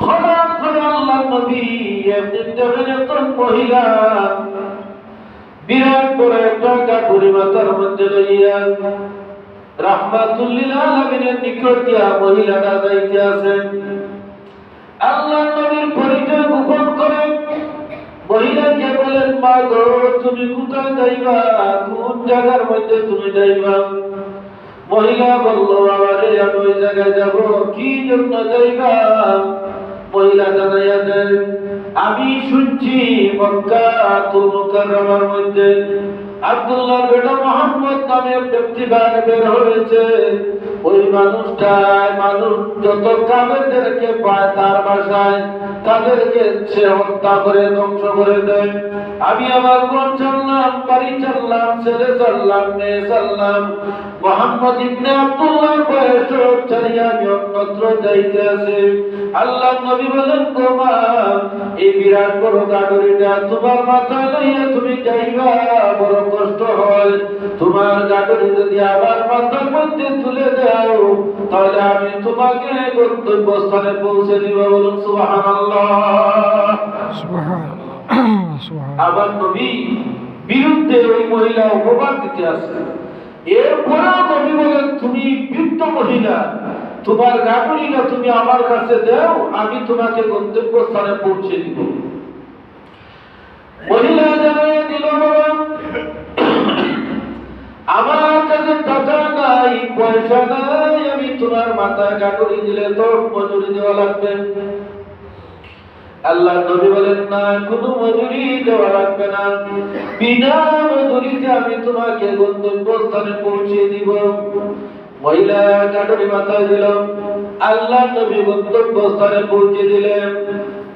হঠাৎ করে আল্লাহ নবী একদিন দেখেন একজন মহিলা বিরাট বড় একটা গাঠুরি মাথার মধ্যে লইয়া রাহমাতুল্লিল আলামিনের নিকট দিয়া মহিলাটা যাইতে আছেন। আল্লাহ নবীর পরিচয় গোপন করে মহিলাকে বলেন, মা গো, তুমি কোথায় যাইবা? কোন জায়গার মধ্যে তুমি যাইবা? মহিলা বলল, বাবারে, আমি ওই জায়গায় যাব। কি জন্য যাইবা? মহিলা জানাইয়া দেন, আমি শুনছি মক্কাতুল মুকাররমার মধ্যে আব্দুল্লাহর বেটা মুহাম্মদ নামে ব্যক্তি বের হয়েছে। ওই মানুষটাই মানুষ যত কাফেরদেরকে পায় তার বাসায় তাদেরকে সে হত্যা করে ধ্বংস করে দেয়। আমি আমার ঘর চাললাম, বাড়ি চাললাম, ছেলে চাললাম, মেয়ে চাললাম, মুহাম্মদ ইবনে আব্দুল্লাহর বয়স ছাড়িয়ে আমি অন্যত্র যাইতে আছি। আল্লাহ নবী বলেন, গো মা, এই বিরাট বড় গাড়িটা তোমার মাথায় লইয়া তুমি যাইবা, বড় কষ্ট হয়। তোমার গাড়ি যদি আবার মাথার মধ্যে তুলে দাও, তাহলে আমি তোমাকে গন্তব্যস্থানে পৌঁছে দিব। বলুন সুবহানাল্লাহ। আবার নবী বিরুদ্ধে ওই মহিলা অপবাদ দিতে আসে। এরপরেও নবী বলেন, তুমি বৃদ্ধ মহিলা, তোমার গাড়িটা তুমি আমার কাছে দাও, আমি তোমাকে গন্তব্যস্থানে পৌঁছে দিব। মহিলা জানাই দিল, বাবা, আমার কাছে টাকা নাই, পয়সা নাই, আমি তোমার মাথায় গাড়ি দিলে তো মজুরি দেওয়া লাগবে। আল্লাহ নবী বলেন, না, কোনো মজুরি দেওয়া লাগবে না, বিনা মজুরিতে আমি তোমাকে গন্তব্যস্থানে পৌঁছে দিব। মহিলা গাড়ি মাথায় দিল, আল্লাহ নবী গন্তব্যস্থানে পৌঁছে দিলেন।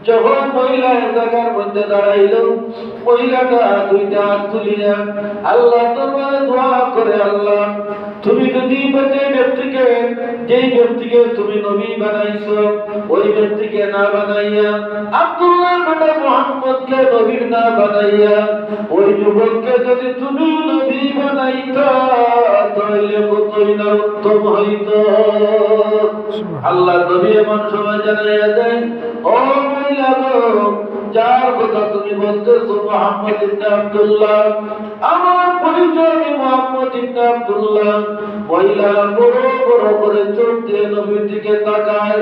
যখন মহিলা এক জায়গার মধ্যে দাঁড়াইল, মহিলাটা দুইটা হাত তুলিয়া আল্লাহ দরবারে দোয়া করে, আল্লাহ, তুমি যদি যেই ব্যক্তিকে তুমি নবী বানাইছো, ওই ব্যক্তিকে না বানাইয়া আব্দুল্লাহর বেটা মুহাম্মদকে নবী না বানাইয়া ওই যুবককে যদি তুমি নবী বানাইতা, তাহলে কতই না উত্তম হইত। আল্লাহ নবী এমন সময় জানাইয়া দেন, ও মহিলা গো, যার কথা তুমি বলতেছো মুহাম্মদ ইবনে আব্দুল্লাহ, আমার পরিচয় আমি মুহাম্মদ ইবনে আব্দুল্লাহ। মহিলা বড় বড় করে চোখ দিয়ে নবীর দিকে তাকায়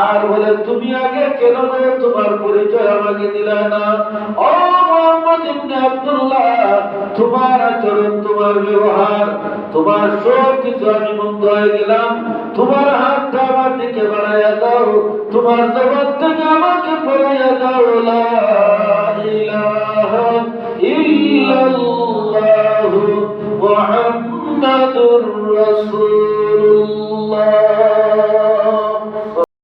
আর বলে, তুমি আগে কেন তোমার পরিচয় আমাকে দিলা না? ও মুহাম্মদ ইবনে আব্দুল্লাহ, তোমার আচরণ, তোমার ব্যবহার, তোমার সব কিছু আমি মুগ্ধ হয়ে গেলাম। তোমার হাতটা আমার দিকে বাড়াইয়া দাও, তোমার জবান থেকে আমাকে পড়াইয়া দাও, লা ইলাহা ইল্লাল্লাহু মুহাম্মাদুর রাসূলুল্লাহ।